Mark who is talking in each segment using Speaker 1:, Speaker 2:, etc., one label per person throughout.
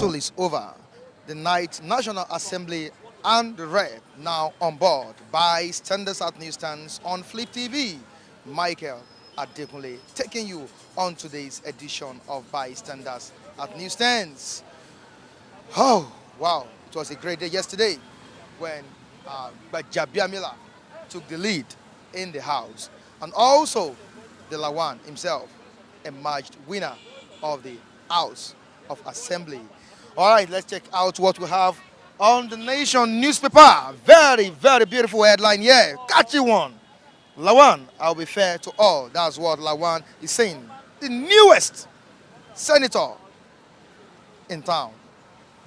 Speaker 1: battle is over. The night National Assembly and the rep now on board by Standards at Newsstands on Flip TV. Michael Adekunle taking you on today's edition of Bystanders at Newsstands. Oh, wow. It was a great day yesterday when Gbajabiamila took the lead in the House. And also, the Lawan himself emerged winner of the House of Assembly. All right, let's check out what we have on the Nation newspaper. Very, very beautiful headline here. Catchy one. Lawan, I'll be fair to all. That's what Lawan is saying. The newest senator in town.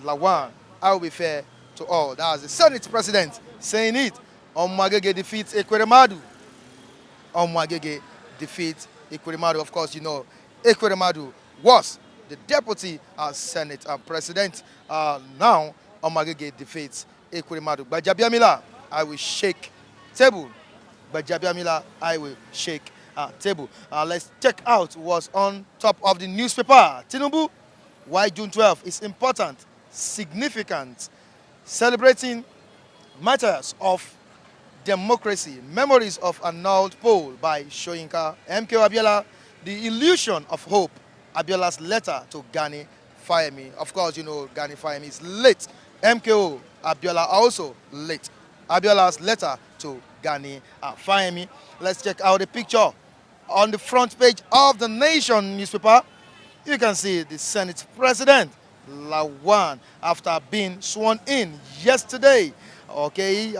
Speaker 1: Lawan, I'll be fair to all. That's the Senate president saying it. Omwagege defeats Ekweremadu. Omwagege defeats Ekweremadu. Of course, you know, Ekweremadu was the deputy Senate president. Now, Omwagege defeats Ekweremadu. Gbajabiamila, I will shake table. Gbajabiamila, I will shake table. Let's check out what's on top of the newspaper. Tinubu, why June 12 is important, significant, celebrating matters of democracy, memories of annulled poll by Soyinka, MKO Abiola, the illusion of hope, Abiola's letter to Gani Fayemi. Of course, you know Gani Fayemi is late. MKO Abiola also late. Abiola's letter to Gani Fayemi. Let's check out the picture on the front page of the Nation newspaper. You can see the Senate President Lawan after being sworn in yesterday. Okay,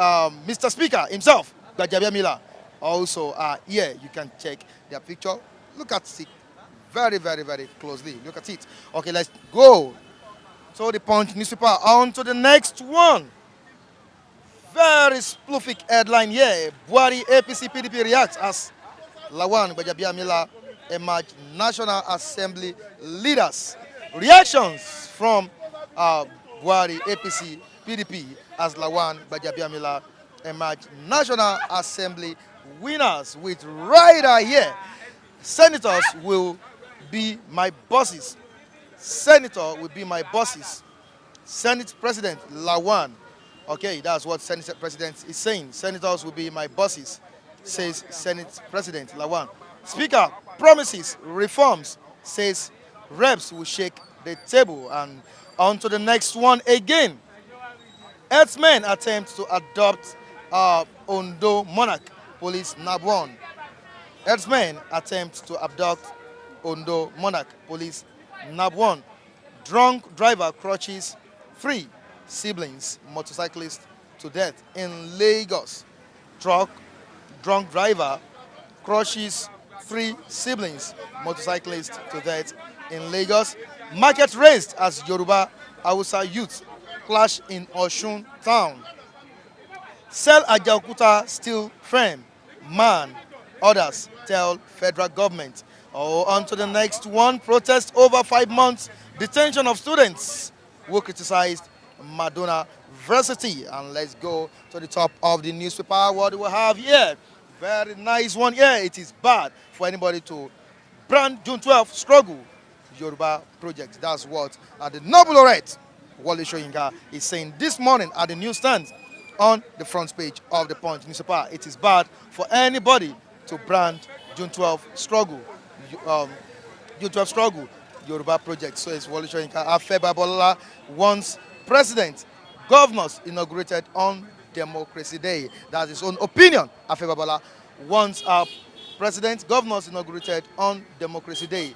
Speaker 1: Mr. Speaker himself, Gbajabiamila, also here. You can check their picture. Look at it very, very, very closely. Look at it. Okay, let's go. So the Punch newspaper on to the next one. Very spoofic headline here. Buhari APC PDP reacts as Lawan Gbajabiamila emerge National Assembly leaders. Reactions from Buhari APC PDP as Lawan Gbajabiamila emerge National Assembly winners with rider here. Senators will be my bosses. Senator will be my bosses. Senate President Lawan. Okay, that's what Senate President is saying. Senators will be my bosses, says Senate President Lawan. Speaker promises reforms, says reps will shake the table. And on to the next one again. Herdsmen attempt to adopt Ondo monarch, police nab one. Herdsmen attempt to abduct Ondo monarch, police nab one. Drunk driver crushes 3 siblings, motorcyclist to death in Lagos. Drunk driver crushes 3 siblings, motorcyclist to death in Lagos. Market raised as Yoruba Hausa youth clash in Osun town. Sell Ajaokuta steel frame, man, others tell federal government. Oh, on to the next one. Protest over 5 months detention of students who criticized Madonna University. And let's go to the top of the newspaper. What do we have here? Very nice one here. It is bad for anybody to brand June 12 struggle Yoruba project. That's what the Nobel laureate Wole Soyinka is saying this morning at the newsstand on the front page of the Punch newspaper. It is bad for anybody to brand June 12 struggle, June 12 struggle Yoruba project. So it's Wole Soyinka. Afe Babalola wants president, governors inaugurated on Democracy Day. That's his own opinion. Afe Babalola wants president, governors inaugurated on Democracy Day.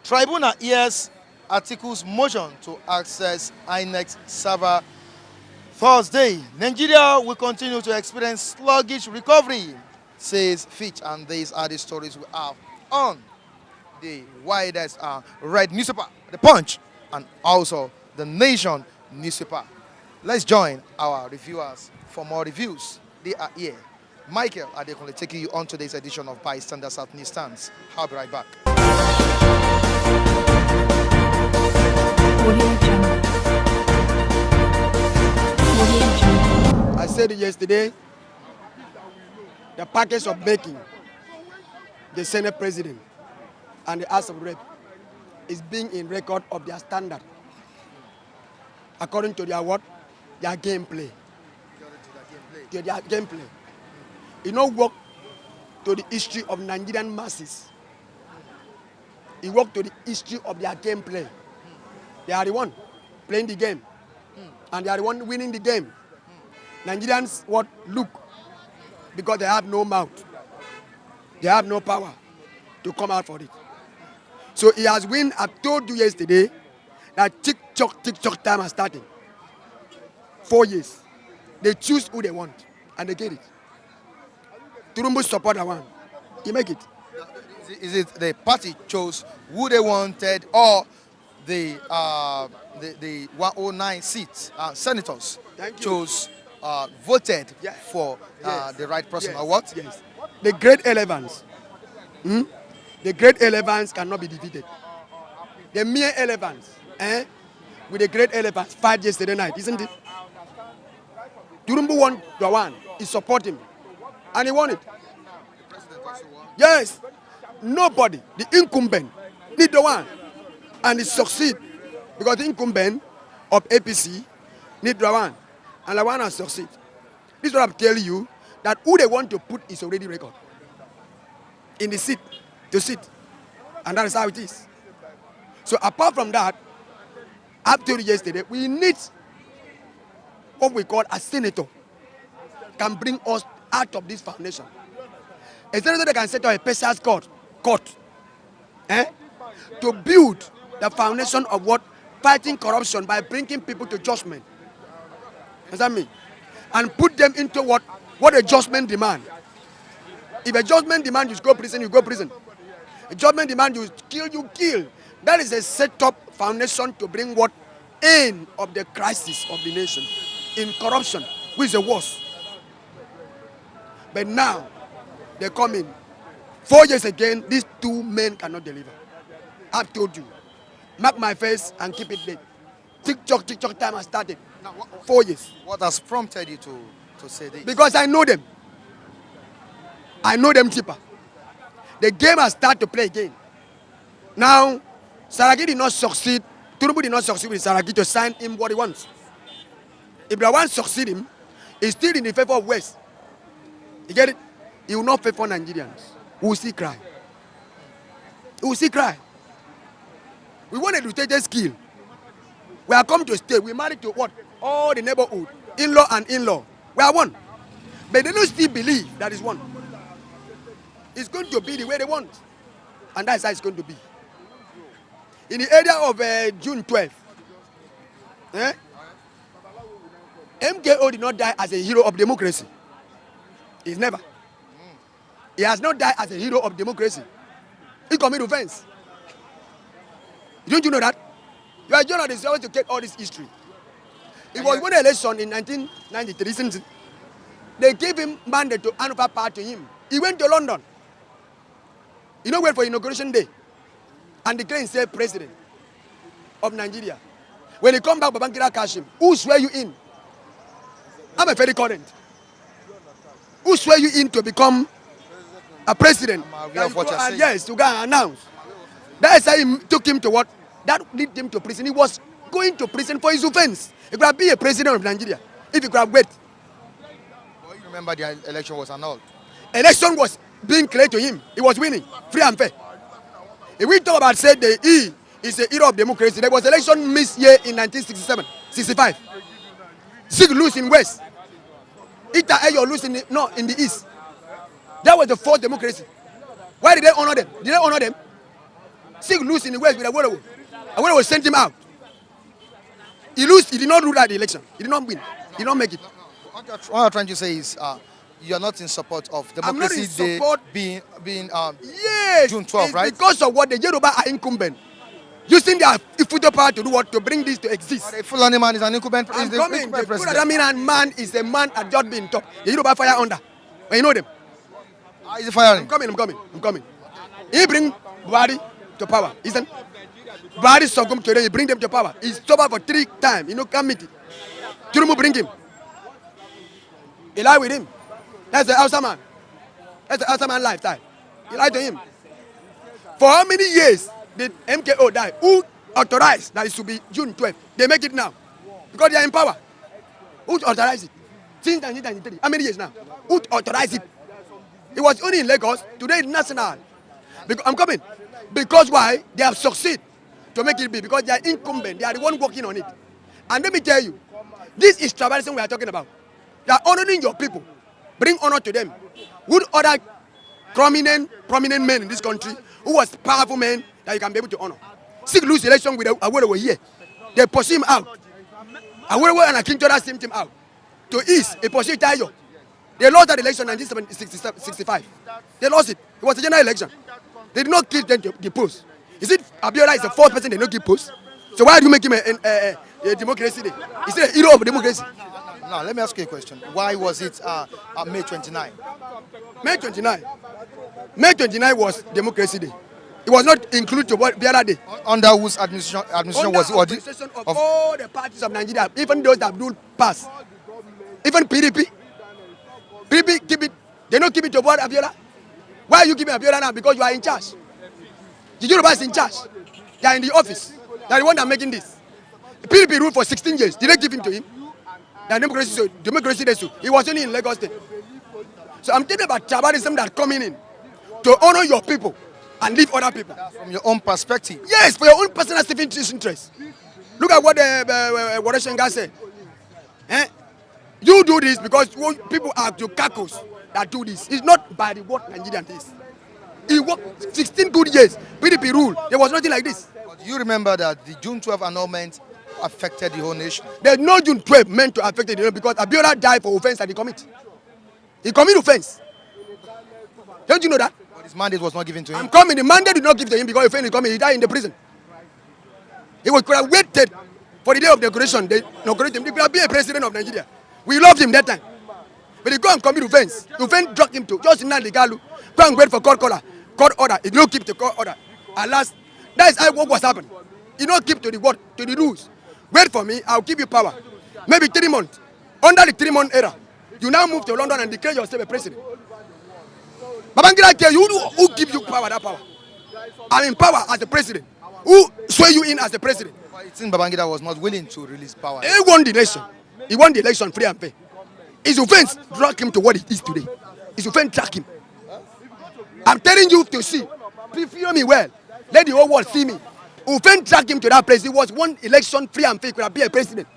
Speaker 1: Tribunal hears Atiku's motion to access INEC server Thursday. Nigeria will continue to experience sluggish recovery, says Fitch. And these are the stories we have on the widest red newspaper, The Punch, and also the Nation newspaper. Let's join our reviewers for more reviews. They are here. Michael Adekunle taking you on today's edition of Bystanders at Newsstands. I'll be right back.
Speaker 2: I said it yesterday, the package of making the Senate President and the House of Rep is being in record of their standard. according to their what? Their gameplay. To their gameplay. It not work to the history of Nigerian masses. It work to the history of their gameplay. They are the one playing the game. And they are the one winning the game. Nigerians what? Look. Because they have no mouth. They have no power to come out for it. So he has win. I told you yesterday that TikTok time has started. 4 years. They choose who they want and they get it. Turumbu support Lawan. He make it.
Speaker 1: Is it the party chose who they wanted, or the 109 seats senators chose voted for the right person, or what?
Speaker 2: Yes. The great elephants. The great elephants cannot be defeated. The mere elephants, with the great elephants fight yesterday night, isn't it? Turumbu won Lawan. He support him. And he won it. Yes. Nobody, the incumbent, need Lawan. And he succeed. Because the incumbent of APC need Lawan. And Lawan has succeed. This is what I'm telling you, that who they want to put is already record. In the seat, to sit. And that is how it is. So apart from that, I've told you yesterday, we need what we call a senator can bring us out of this foundation. A senator that can set up a special court to build the foundation of what? Fighting corruption by bringing people to judgment. Understand me? And put them into what a judgment demand. If a judgment demand you go prison, you go prison. A judgment demand you kill. That is a set up foundation to bring what? End of the crisis of the nation in corruption, which is the worst. But now they come in 4 years again. These two men cannot deliver. I've told you. Mark my face and keep it there. TikTok time has started.
Speaker 1: Now,
Speaker 2: 4 years.
Speaker 1: What has prompted you to say this?
Speaker 2: Because I know them. I know them cheaper. The game has started to play again. Now, Saraki did not succeed. Turumbu did not succeed with Saraki to sign him what he wants. If Lawan succeed him, he's still in the favor of West. You get it? He will not favor Nigerians. We will see cry. We will see cry. We wanted to take the skill. We are come to stay. We married to what? All the neighborhood. In-law and in-law. We are one. But they don't still believe that is one. It's going to be the way they want. And that's how it's going to be. In the area of June 12th, MKO did not die as a hero of democracy. He's never. He has not died as a hero of democracy. He committed offense. Don't you know that? You are a journalist, you have to get all this history. It was when the election in 1993, isn't it? They gave him mandate to hand over power to him. He went to London. You know, wait for inauguration day and declare himself president of Nigeria. When he come back, Babangida catch him. Who swear you in? I'm a very current. Who swear you in to become a president? Yes, to go and announce. That's how he took him to what? That led him to prison. He was going to prison for his offense. He could have been a president of Nigeria if he could have waited.
Speaker 1: Well, you remember the election was annulled.
Speaker 2: Election was being cleared to him. He was winning, free and fair. If we talk about say the E is a hero of democracy, there was election missed here in 1967, 65. Sig lose in West. Ita Ayo lose in the East. That was the fourth democracy. Why did they honor them? Did they honor them? Sig lose in the West with Awolowo. Awolowo sent him out. He did not rule that election. He did not win. He did not make it.
Speaker 1: What I'm trying to say is you are not in support of Democracy Day being
Speaker 2: yes,
Speaker 1: June 12th, right?
Speaker 2: Because of what the Yoruba are incumbent. Using their photo power to do what? To bring this to exist.
Speaker 1: The Fulani man is an incumbent,
Speaker 2: I'm
Speaker 1: is the
Speaker 2: coming.
Speaker 1: incumbent
Speaker 2: The
Speaker 1: president.
Speaker 2: Gbajabiamila man is a man at just being top. The Yoruba fire under. But you know them.
Speaker 1: How is it firing?
Speaker 2: I'm coming. He bring Buhari to power, isn't Buhari succumb today, he bring them to power. He's sober for 3 times, you know, come meet it. Turumbu bring him. He lie with him. That's the Hausa man. That's the Hausa man lifestyle. He lied to him. For how many years did MKO die? Who authorized that it should be June 12th? They make it now. Because they are in power. Who authorized it? Since 1993. How many years now? Who authorized it? It was only in Lagos. Today it's national. Because, I'm coming. Because why? They have succeeded to make it be. Because they are incumbent. They are the one working on it. And let me tell you, this is tribalism we are talking about. They are honoring your people. Bring honor to them. Would other prominent men in this country who was powerful men that you can be able to honor? Seek lose election with Awolowo here. They pursue him out. Awolowo and Akintola sent him out. To East, they pursued Tayo. They lost that election in 1965. They lost it. It was a general election. They did not give them the post. Is it Abiola is the fourth person they don't give post? So why do you make him a democracy day? Is it a hero of democracy?
Speaker 1: Now, let me ask you a question. Why was it May 29?
Speaker 2: May 29. May 29 was democracy day. It was not included to what the other day.
Speaker 1: Under whose administration was it?
Speaker 2: Administration of all the parties of Nigeria, even those that do pass. Even PDP keep it. They don't keep it to what Abiola. Why are you giving Abiola now? Because you are in charge. The Yoruba is in charge. They are in the office. They are the one that are making this. PDP ruled for 16 years. Did they give him to him? The democracy day too. He was only in Lagos State. So I'm telling about tribalism that coming in to honor your people and leave other people.
Speaker 1: From your own perspective.
Speaker 2: Yes, for your own personal self-interest. Look at what the Wadashenga said. You do this because people are the kakos that do this. It's not by the what Nigerian is. He worked 16 good years. PDP rule. There was nothing like this.
Speaker 1: But you remember that the June 12 annulment affected the whole nation.
Speaker 2: There's no June 12 meant to affect the nation because Abiola died for offense that he committed. He committed offense. Don't you know that?
Speaker 1: But his mandate was not given to him.
Speaker 2: I'm coming. The mandate did not give to him because offense is coming. He died in the prison. He could have waited for the day of decoration. They inaugurated him. He could have been a president of Nigeria. We loved him that time. But he go and commit offense. The offense dropped him to just in Galu. Go and wait for court order. He don't keep the court order. At last, that is how what was happening. He don't keep to the word, to the rules. Wait for me, I'll give you power. Maybe 3 months. Under the 3-month era, you now move to London and declare yourself a president. Babangida tell you, who give you power, that power? I'm in power as a president. Who swear you in as a president?
Speaker 1: But it seems Babangida was not willing to release power.
Speaker 2: He won the election. He won the election free and fair. His offense dragged him to what it is today. His offense dragged him. I'm telling you to see. Please hear me well. Let the whole world see me. Offense dragged him to that place. He was one election free and fair. He could have been a president.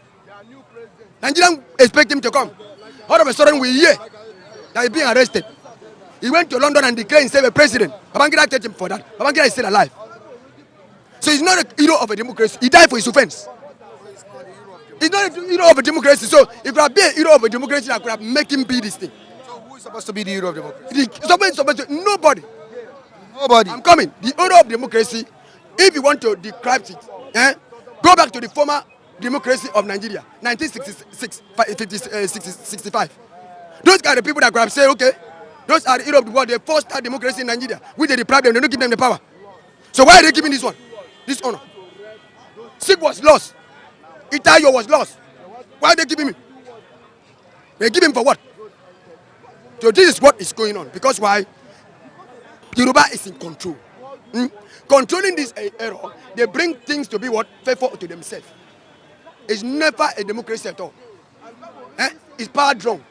Speaker 2: Nigerians expect him to come. All of a sudden we hear that he's being arrested. He went to London and declared himself a president. Babangida touched him for that. Babangida is still alive. So he's not a hero of a democracy. He died for his offense. He's not a hero of a democracy. So if could have been a hero of a democracy, I could have made him be this thing.
Speaker 1: So who is supposed to be the hero of democracy?
Speaker 2: Nobody.
Speaker 1: Nobody.
Speaker 2: I'm coming. The hero of democracy, if you want to describe it, go back to the former democracy of Nigeria, 1965. Those are the people that could have said, okay, those are the hero of the world. They forced our democracy in Nigeria. We they deprive them. They don't give them the power. So why are they giving this one? This honor? Sik was lost. Itayo was lost. Why are they giving him? They give him for what? So this is what is going on. Because why? Yoruba is in control. Controlling this era, they bring things to be what? Faithful to themselves. It's never a democracy at all. It's power drunk.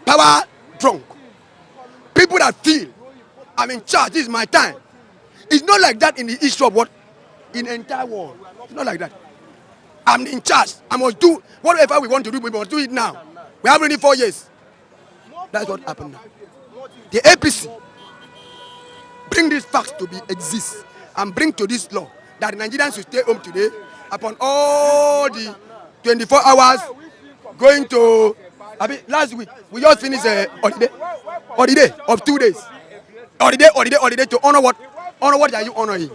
Speaker 2: Power drunk. People that feel I'm in charge, this is my time. It's not like that in the history of what? In the entire world. It's not like that. I'm in charge. I must do whatever we want to do, we must do it now. We have only 4 years. That's what happened now. The APC bring these facts to be exist and bring to this law that Nigerians should stay home today upon all the 24 hours going to. Last week we just finished a holiday of 2 days. Holiday to honor what? Honor what are you honoring?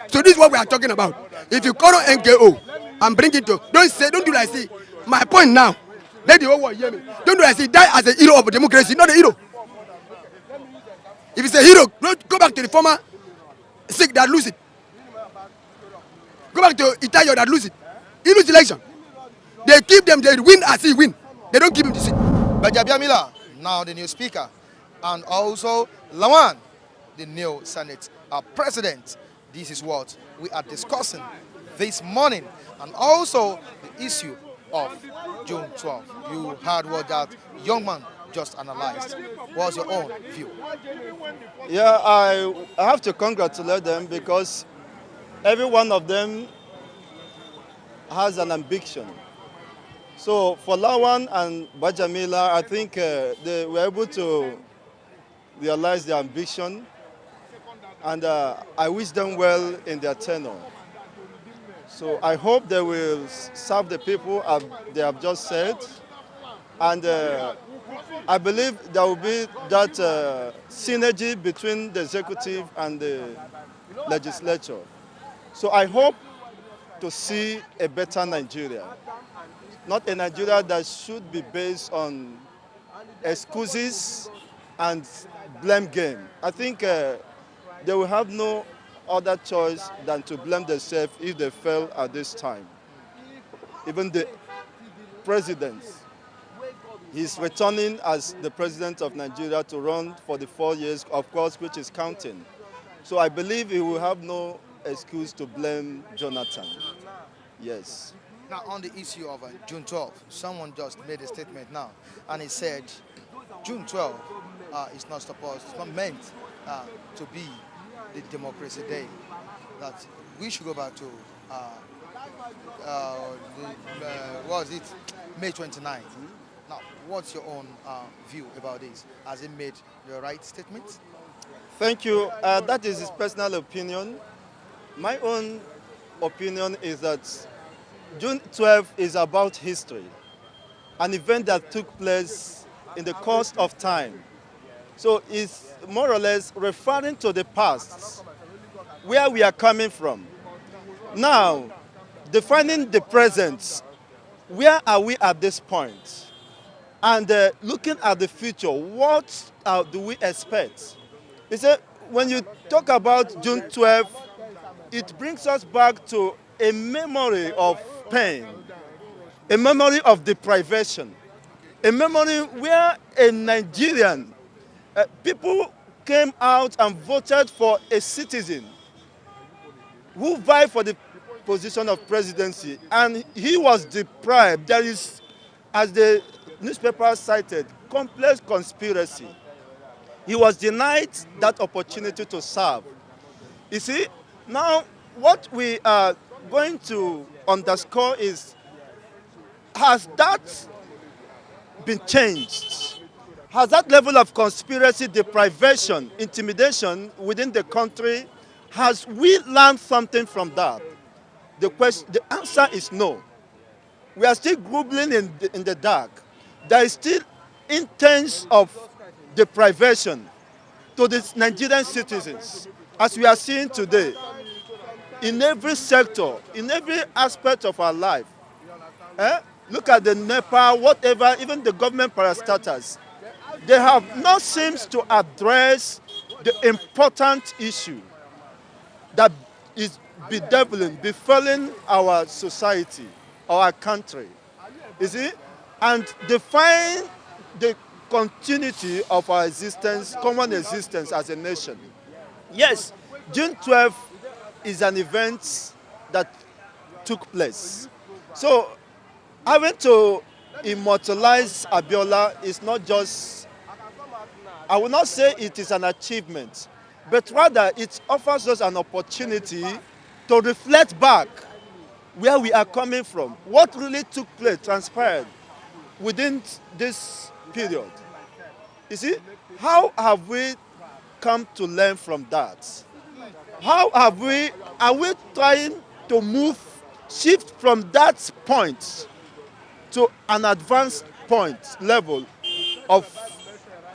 Speaker 2: So this is what we are talking about. If you honor NKO and bring it to, don't do like see. My point now. Let the whole world hear me. Don't do like see. Die as a hero of democracy, not a hero. If it's a hero, go back to the former Sikh that lose it. Go back to Itayo that lose it. He lose the election. They keep them, they win as he win. They don't give him the seat.
Speaker 1: Gbajabiamila, now the new speaker, and also Lawan, the new Senate president. This is what we are discussing this morning. and also the issue of June 12th. You heard what that young man just analyzed. What's your own view?
Speaker 3: Yeah, I have to congratulate them because every one of them has an ambition. So for Lawan and Gbajabiamila, I think they were able to realize their ambition, and I wish them well in their tenure. So I hope they will serve the people as they have just said, and I believe there will be that synergy between the executive and the legislature. So I hope to see a better Nigeria, not a Nigeria that should be based on excuses and blame game. I think they will have no other choice than to blame themselves if they fail at this time. Even the president, he's returning as the president of Nigeria to run for the 4 years, of course, which is counting. So I believe he will have no excuse to blame Jonathan. Yes.
Speaker 1: Now, on the issue of June 12th, someone just made a statement now, and he said June 12th is not supposed, it's not meant to be the Democracy Day. That we should go back to what was it, May 29th. Now, what's your own view about this? Has he made the right statement?
Speaker 3: Thank you. That is his personal opinion. My own opinion is that June 12th is about history, an event that took place in the course of time. So it's more or less referring to the past, where we are coming from. Now, defining the present, where are we at this point? And looking at the future, what do we expect? You see, when you talk about June 12th, it brings us back to a memory of pain, a memory of deprivation, a memory where a Nigerian, people came out and voted for a citizen who vied for the position of presidency, and he was deprived. There is, as the newspaper cited, complex conspiracy. He was denied that opportunity to serve. You see, now what we are going to underscore is, has that been changed? Has that level of conspiracy, deprivation, intimidation within the country, has we learned something from that? The answer is no. We are still grumbling in the dark. There is still intense of deprivation to the Nigerian citizens, as we are seeing today, in every sector, in every aspect of our life. Look at the NEPA, whatever, even the government parastatals. They have not seemed to address the important issue that is befalling our society, our country. You see? And define the continuity of our existence, common existence as a nation. Yes, June 12th is an event that took place. So having to immortalize Abiola is not just, I will not say it is an achievement, but rather it offers us an opportunity to reflect back where we are coming from, what really took place, transpired within this period. You see, how have we come to learn from that? Are we trying to shift from that point to an advanced point level of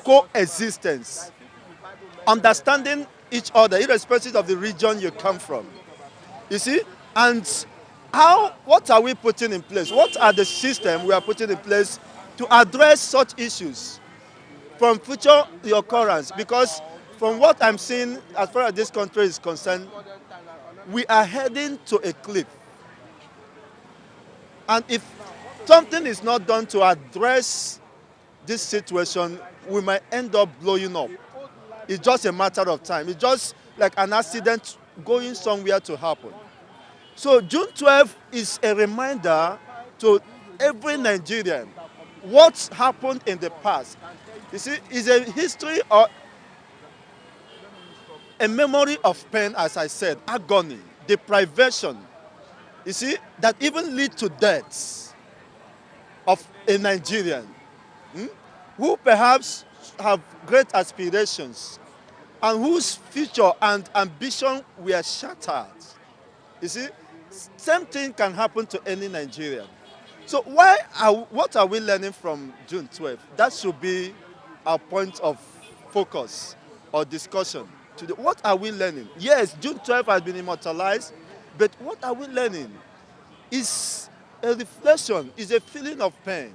Speaker 3: coexistence, understanding each other, irrespective of the region you come from. You see? And what are we putting in place? What are the systems we are putting in place to address such issues from future occurrence? Because from what I'm seeing, as far as this country is concerned, we are heading to a cliff. And if something is not done to address this situation, we might end up blowing up. It's just a matter of time. It's just like an accident going somewhere to happen. So June 12th is a reminder to every Nigerian what happened in the past. You see, it's a history or a memory of pain, as I said, agony, deprivation. You see, that even lead to deaths of a Nigerian who perhaps have great aspirations and whose future and ambition were shattered. You see, same thing can happen to any Nigerian. So what are we learning from June 12th? That should be our point of focus or discussion. Today. What are we learning? Yes, June 12th has been immortalized, but what are we learning? Is a reflection, is a feeling of pain.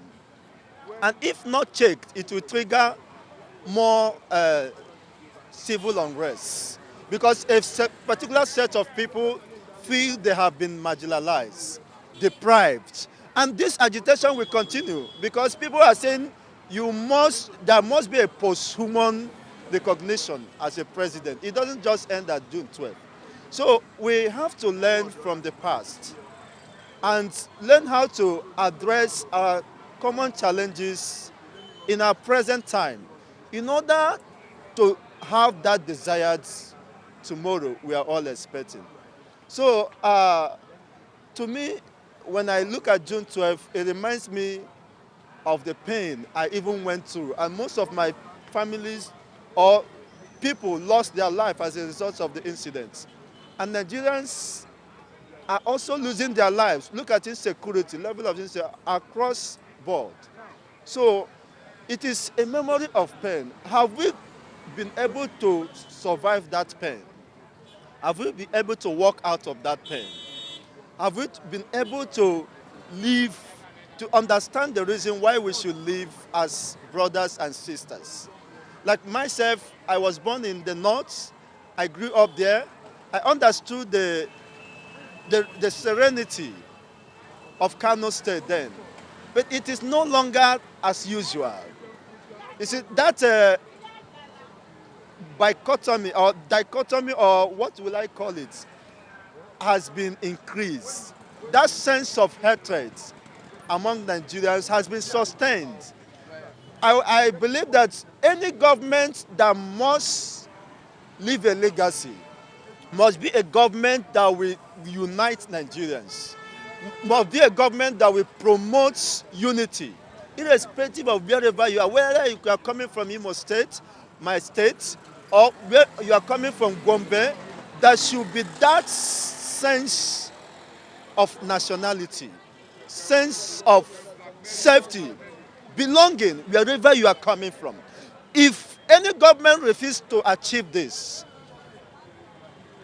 Speaker 3: And if not checked, it will trigger more civil unrest. Because a particular set of people feel they have been marginalized, deprived. And this agitation will continue because people are saying there must be a post-human recognition as a president. It doesn't just end at June 12th. So we have to learn from the past and learn how to address our common challenges in our present time in order to have that desired tomorrow we are all expecting. So to me, when I look at June 12th, it reminds me of the pain I even went through. And most of my families or people lost their life as a result of the incidents. And Nigerians are also losing their lives. Look at insecurity, level of insecurity across board. So it is a memory of pain. Have we been able to survive that pain? Have we been able to walk out of that pain? Have we been able to live, to understand the reason why we should live as brothers and sisters? Like myself, I was born in the north. I grew up there. I understood the serenity of Kano State then. But it is no longer as usual. You see, that dichotomy, or what will I call it, has been increased. That sense of hatred among Nigerians has been sustained. I believe that any government that must leave a legacy must be a government that will unite Nigerians, must be a government that will promote unity, irrespective of wherever you are, whether you are coming from Imo State, my state, or where you are coming from Gombe. There should be that sense of nationality, sense of safety, belonging wherever you are coming from. If any government refuses to achieve this,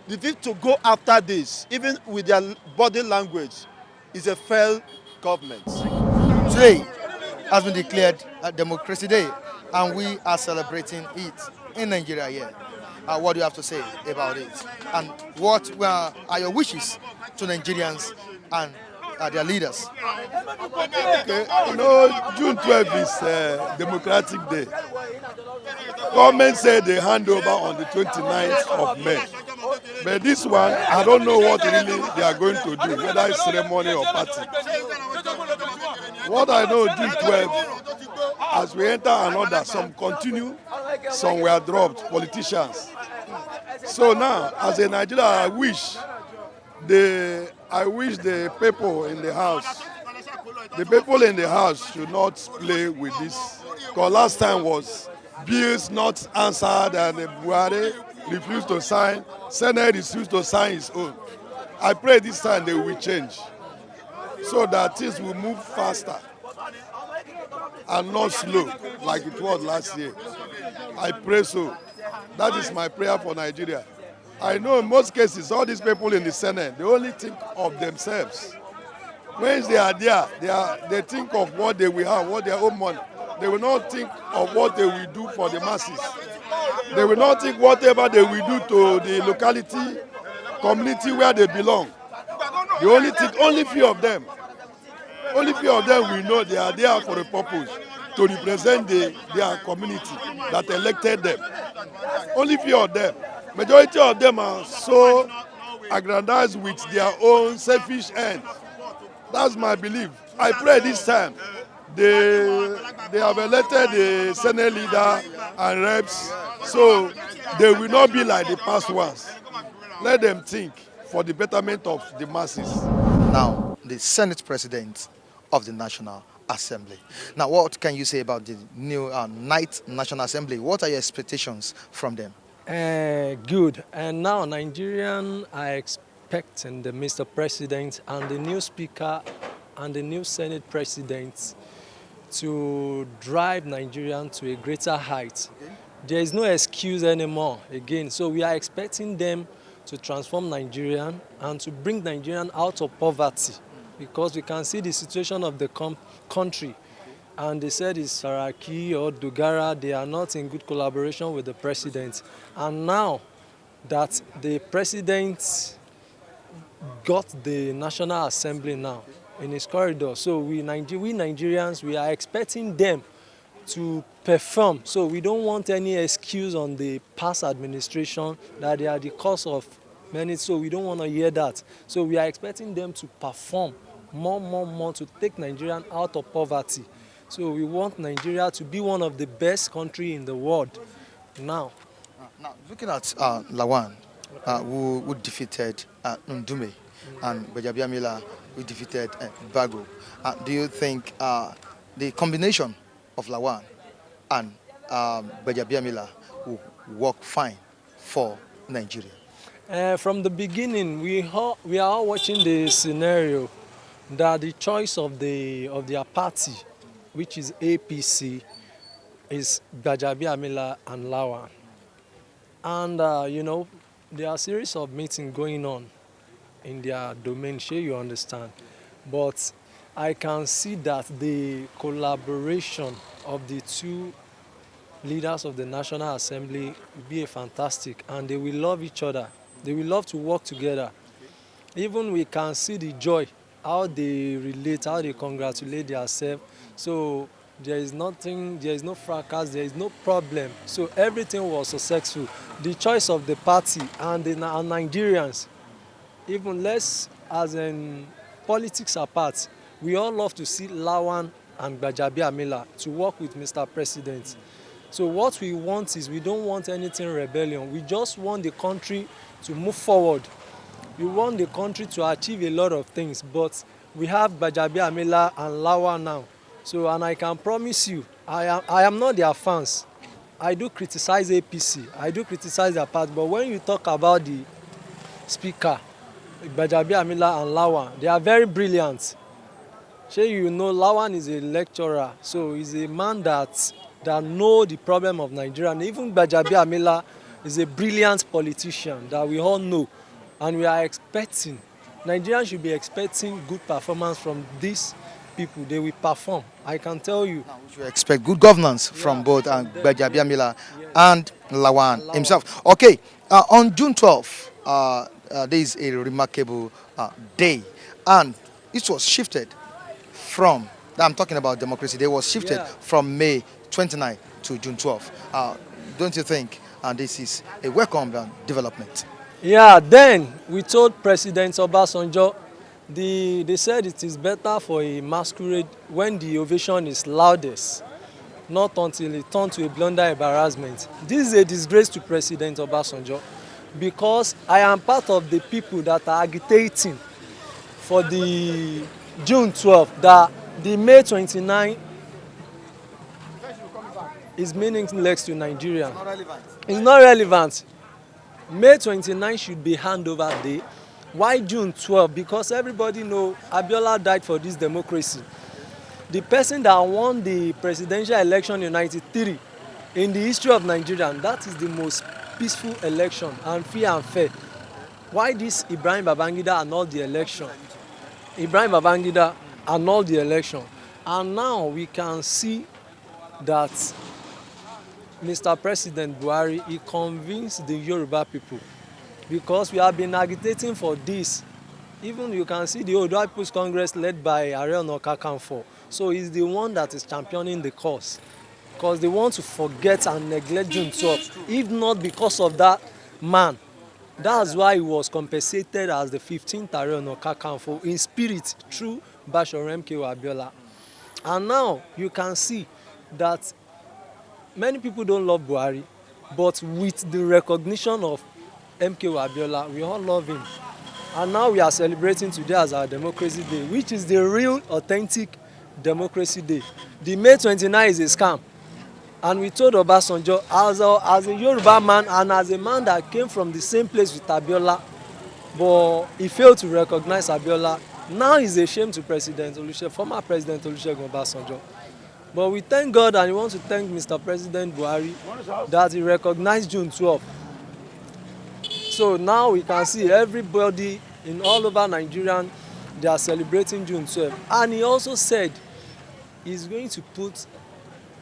Speaker 3: refuse to go after this, even with their body language, is a failed government.
Speaker 1: Today has been declared a Democracy Day, and we are celebrating it in Nigeria here. What do you have to say about it? And what are your wishes to Nigerians and their leaders?
Speaker 4: Okay, June 12th is Democratic Day. Government said they hand over on the 29th of May. But this one, I don't know what really they are going to do, whether it's ceremony or party. What I know, June 12th, as we enter another, some continue, some were dropped, politicians. So now, as a Nigerian, I wish the people in the house should not play with this. Because last time was bills not answered and Buhari refused to sign, Senate refused to sign his own. I pray this time they will change so that things will move faster and not slow like it was last year. I pray so. That is my prayer for Nigeria. I know in most cases, all these people in the Senate, they only think of themselves. When they are there, they think of what they will have, what their own money. They will not think of what they will do for the masses. They will not think whatever they will do to the locality, community where they belong. They only think, only few of them we know they are there for a purpose, to represent their community that elected them. Only few of them. Majority of them are so aggrandize with their own selfish ends. That's my belief. I pray this time they have elected the Senate leader and reps, so they will not be like the past ones. Let them think for the betterment of the masses.
Speaker 1: Now, the Senate President of the National Assembly. Now, what can you say about the new Ninth National Assembly? What are your expectations from them?
Speaker 5: Good. And now Nigerians are expecting the Mr. President and the new Speaker and the new Senate President to drive Nigeria to a greater height. Okay. There is no excuse anymore again. So we are expecting them to transform Nigeria and to bring Nigerian out of poverty, because we can see the situation of the country. And they said it's Saraki or Dogara, they are not in good collaboration with the president. And now that the president got the National Assembly now in his corridor, so we Nigerians, we are expecting them to perform. So we don't want any excuse on the past administration that they are the cause of many, so we don't want to hear that. So we are expecting them to perform more to take Nigerian out of poverty. So we want Nigeria to be one of the best countries in the world now.
Speaker 1: Now, looking at Lawan, who defeated Ndume, and Gbajabiamila, who defeated Bago, do you think the combination of Lawan and Gbajabiamila will work fine for Nigeria?
Speaker 5: From the beginning, we are all watching the scenario that the choice of their party, which is APC, is Gbajabiamila and Lawan. And, you know, there are a series of meetings going on in their domain, sure you understand. But I can see that the collaboration of the two leaders of the National Assembly will be fantastic, and they will love each other. They will love to work together. Even we can see the joy, how they relate, how they congratulate themselves. So there is nothing, there is no fracas, there is no problem. So everything was successful. The choice of the party and the Nigerians, even less as in politics apart, we all love to see Lawan and Gbajabiamila to work with Mr. President. So what we want is, we don't want anything rebellion. We just want the country to move forward. We want the country to achieve a lot of things, but we have Gbajabiamila and Lawan now. So, and I can promise you, I am not their fans. I do criticize APC, I do criticize their party, but when you talk about the speaker, Gbajabiamila and Lawan, they are very brilliant. Sure, you know, Lawan is a lecturer, so he's a man that know the problem of Nigeria. And even Gbajabiamila is a brilliant politician that we all know. And we are expecting, Nigerians should be expecting good performance from these people. They will perform, I can tell you.
Speaker 1: Now we should expect good governance from both Gbajabiamila and Lawan himself. Okay, on June 12th, there is a remarkable day, and it was shifted from, I'm talking about democracy, they was shifted from May 29 to June 12. Don't you think this is a welcome development?
Speaker 5: Yeah, then we told President Obasanjo, they said it is better for a masquerade when the ovation is loudest, not until it turns to a blunder embarrassment. This is a disgrace to President Obasanjo, because I am part of the people that are agitating for the June 12th, that the May 29 is meaningless to Nigeria.
Speaker 1: It's not relevant.
Speaker 5: It's not relevant. May 29 should be handover day. Why June 12? Because everybody know Abiola died for this democracy. The person that won the presidential election in '93 in the history of Nigeria, that is the most peaceful election and free and fair. Why this Ibrahim Babangida annulled the election? Ibrahim Babangida annulled the election. And now we can see that Mr. President Buhari, he convinced the Yoruba people, because we have been agitating for this. Even you can see the Oduduwa People's Congress led by Ààrẹ Ọ̀nà Kakanfò. So he's the one that is championing the cause, because they want to forget and neglect June 12. If not because of that man, That's why he was compensated as the 15th Ààrẹ Ọ̀nà Kakanfò in spirit through Basọ̀run MKO Abiola. And now you can see that many people don't love Buhari, but with the recognition of MKO Abiola, we all love him. And now we are celebrating today as our Democracy Day, which is the real, authentic Democracy Day. The May 29 is a scam. And we told Obasanjo, as a Yoruba man and as a man that came from the same place with Abiola, but he failed to recognize Abiola. Now he's a shame to former President Olusegun Obasanjo. But we thank God, and we want to thank Mr. President Buhari that he recognized June 12. So now we can see everybody in all over Nigeria, they are celebrating June 12. And he also said he's going to put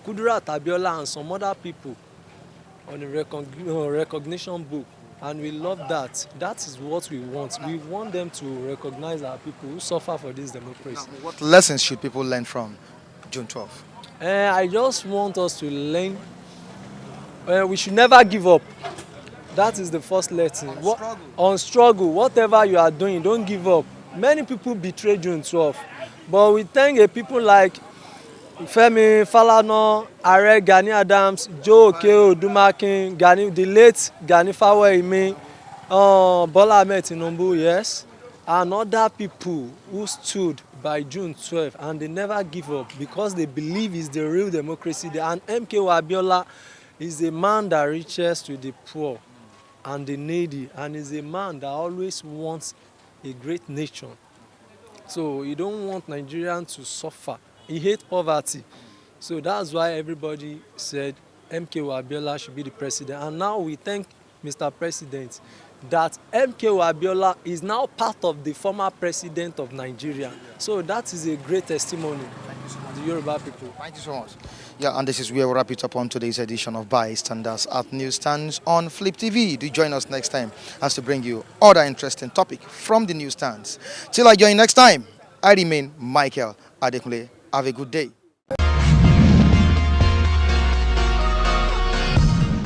Speaker 5: Kudirat Abiola and some other people on a recognition book. And we love that. That is what we want. We want them to recognize our people who suffer for this democracy.
Speaker 1: Now, what lessons should people learn from June 12?
Speaker 5: I just want us to learn. We should never give up. That is the first lesson. On struggle, whatever you are doing, don't give up. Many people betray June 12. But we thank people like Femi Falana, Ààrẹ Gani Adams, Joe Oke Odumakin, the late Gani Faweyimi, Bola Ahmed Tinubu, yes, and other people who stood by June 12 and they never give up because they believe it's the real democracy. And MKO Abiola is a man that reaches to the poor and the needy, and is a man that always wants a great nation. So you don't want Nigerians to suffer. He hates poverty. So that's why everybody said MKO Abiola should be the president. And now we thank Mr. President that MKO Abiola is now part of the former president of Nigeria. So that is a great testimony to the Yoruba people.
Speaker 1: Thank you so much. Yeah, and this is where we wrap it up on today's edition of Bystanders at Newsstands on Flip TV. Do join us next time as to bring you other interesting topic from the newsstands. Till I join next time, I remain Michael Adekunle. Have a good day.